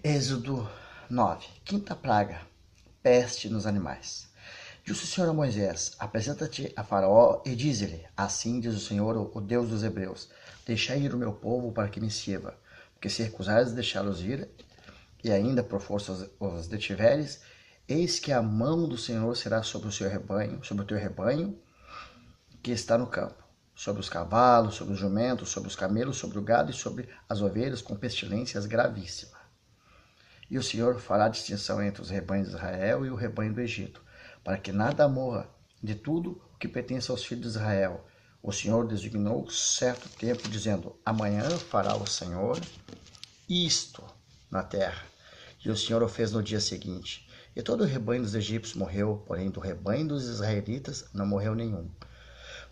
Êxodo 9. Quinta praga, peste nos animais. Disse o Senhor a Moisés: apresenta-te a Faraó e diz-lhe: assim diz o Senhor, o Deus dos Hebreus: deixai ir o meu povo para que me sirva, porque se recusares deixá-los ir, e ainda por força os detiveres, eis que a mão do Senhor será sobre o seu rebanho, sobre o teu rebanho que está no campo, sobre os cavalos, sobre os jumentos, sobre os camelos, sobre o gado e sobre as ovelhas, com pestilências gravíssimas. E o Senhor fará distinção entre os rebanhos de Israel e o rebanho do Egito, para que nada morra de tudo o que pertence aos filhos de Israel. O Senhor designou certo tempo, dizendo: amanhã fará o Senhor isto na terra. E o Senhor o fez no dia seguinte. E todo o rebanho dos egípcios morreu, porém do rebanho dos israelitas não morreu nenhum.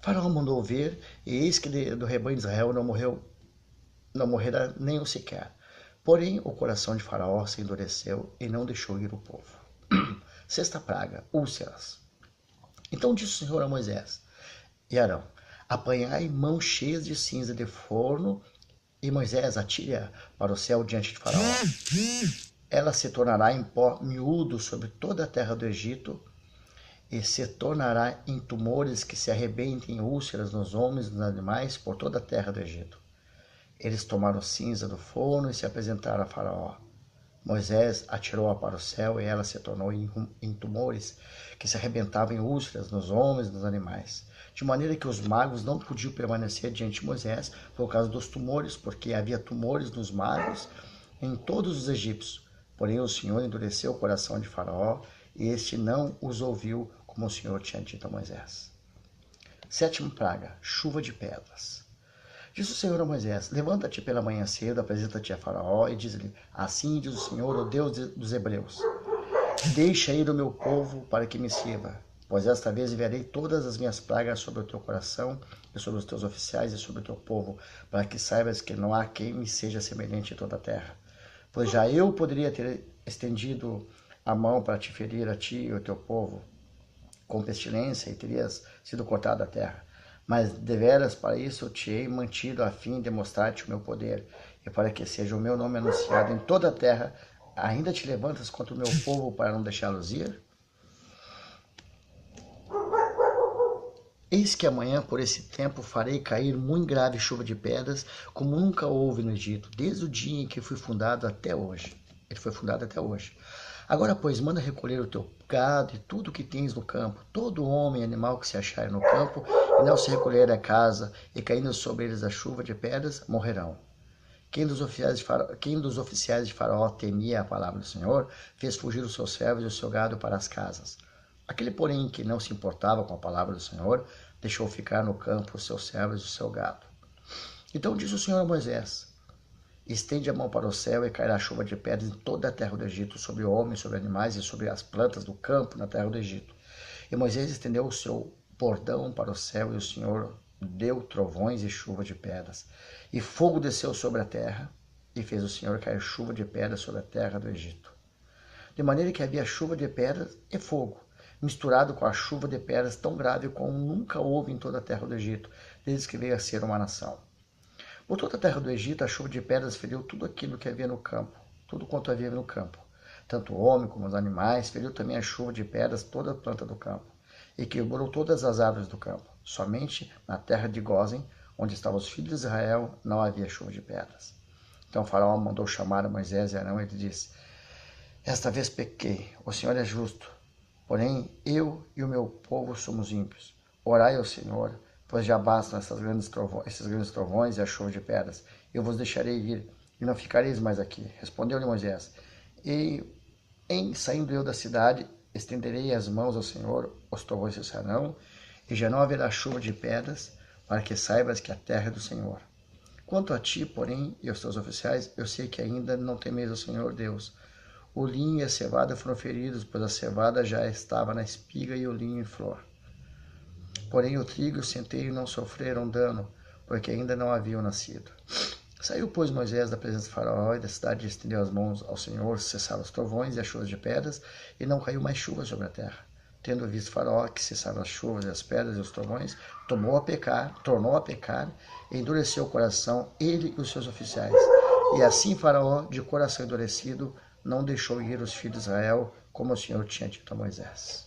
Faraó mandou ver, e eis que do rebanho de Israel não morrerá nenhum sequer. Porém, o coração de Faraó se endureceu e não deixou ir o povo. Sexta praga, úlceras. Então disse o Senhor a Moisés e Arão: apanhai mãos cheias de cinza de forno, e Moisés atire-a para o céu diante de Faraó. Ela se tornará em pó miúdo sobre toda a terra do Egito, e se tornará em tumores que se arrebentem, úlceras nos homens e nos animais por toda a terra do Egito. Eles tomaram cinza do forno e se apresentaram a Faraó. Moisés atirou-a para o céu e ela se tornou em tumores que se arrebentavam em úlceras nos homens e nos animais. De maneira que os magos não podiam permanecer diante de Moisés por causa dos tumores, porque havia tumores nos magos em todos os egípcios. Porém o Senhor endureceu o coração de Faraó e este não os ouviu, como o Senhor tinha dito a Moisés. Sétima praga, chuva de pedras. Disse o Senhor a Moisés: levanta-te pela manhã cedo, apresenta-te a Faraó e diz-lhe: assim diz o Senhor, o Deus dos Hebreus: deixa ir o meu povo para que me sirva, pois esta vez enviarei todas as minhas pragas sobre o teu coração e sobre os teus oficiais e sobre o teu povo, para que saibas que não há quem me seja semelhante em toda a terra. Pois já eu poderia ter estendido a mão para te ferir a ti e ao teu povo com pestilência, e terias sido cortado da terra. Mas deveras para isso eu te hei mantido, a fim de mostrar-te o meu poder, e para que seja o meu nome anunciado em toda a terra. Ainda te levantas contra o meu povo para não deixá-los ir? Eis que amanhã, por esse tempo, farei cair muito grave chuva de pedras, como nunca houve no Egito, desde o dia em que fui fundado até hoje. Ele foi fundado até hoje. Agora, pois, manda recolher o teu gado e tudo o que tens no campo, todo homem e animal que se acharem no campo, e não se recolher a casa, e caindo sobre eles a chuva de pedras, morrerão. Quem dos oficiais de Faraó temia a palavra do Senhor, fez fugir os seus servos e o seu gado para as casas. Aquele, porém, que não se importava com a palavra do Senhor, deixou ficar no campo os seus servos e o seu gado. Então disse o Senhor a Moisés: estende a mão para o céu e cairá chuva de pedras em toda a terra do Egito, sobre homens, sobre animais e sobre as plantas do campo na terra do Egito. E Moisés estendeu o seu bordão para o céu, e o Senhor deu trovões e chuva de pedras. E fogo desceu sobre a terra, e fez o Senhor cair chuva de pedras sobre a terra do Egito. De maneira que havia chuva de pedras e fogo, misturado com a chuva de pedras tão grave como nunca houve em toda a terra do Egito, desde que veio a ser uma nação. Por toda a terra do Egito, a chuva de pedras feriu tudo aquilo que havia no campo, tudo quanto havia no campo. Tanto o homem como os animais, feriu também a chuva de pedras toda a planta do campo, e quebrou todas as árvores do campo. Somente na terra de Gósen, onde estavam os filhos de Israel, não havia chuva de pedras. Então Faraó mandou chamar a Moisés e Arão e lhe disse: esta vez pequei, o Senhor é justo, porém eu e o meu povo somos ímpios. Orai ao Senhor, pois já bastam esses grandes trovões e a chuva de pedras. Eu vos deixarei ir, e não ficareis mais aqui. Respondeu-lhe Moisés: saindo eu da cidade, estenderei as mãos ao Senhor, os trovões cessarão, e já não haverá chuva de pedras, para que saibas que a terra é do Senhor. Quanto a ti, porém, e aos teus oficiais, eu sei que ainda não temeis o Senhor Deus. O linho e a cevada foram feridos, pois a cevada já estava na espiga e o linho em flor. Porém o trigo e o centeio não sofreram dano, porque ainda não haviam nascido. Saiu, pois, Moisés da presença de Faraó e da cidade, e estendeu as mãos ao Senhor, cessaram os trovões e as chuvas de pedras, e não caiu mais chuva sobre a terra. Tendo visto Faraó que cessaram as chuvas e as pedras e os trovões, tornou a pecar, e endureceu o coração, ele e os seus oficiais, E assim Faraó, de coração endurecido, não deixou ir os filhos de Israel, como o Senhor tinha dito a Moisés.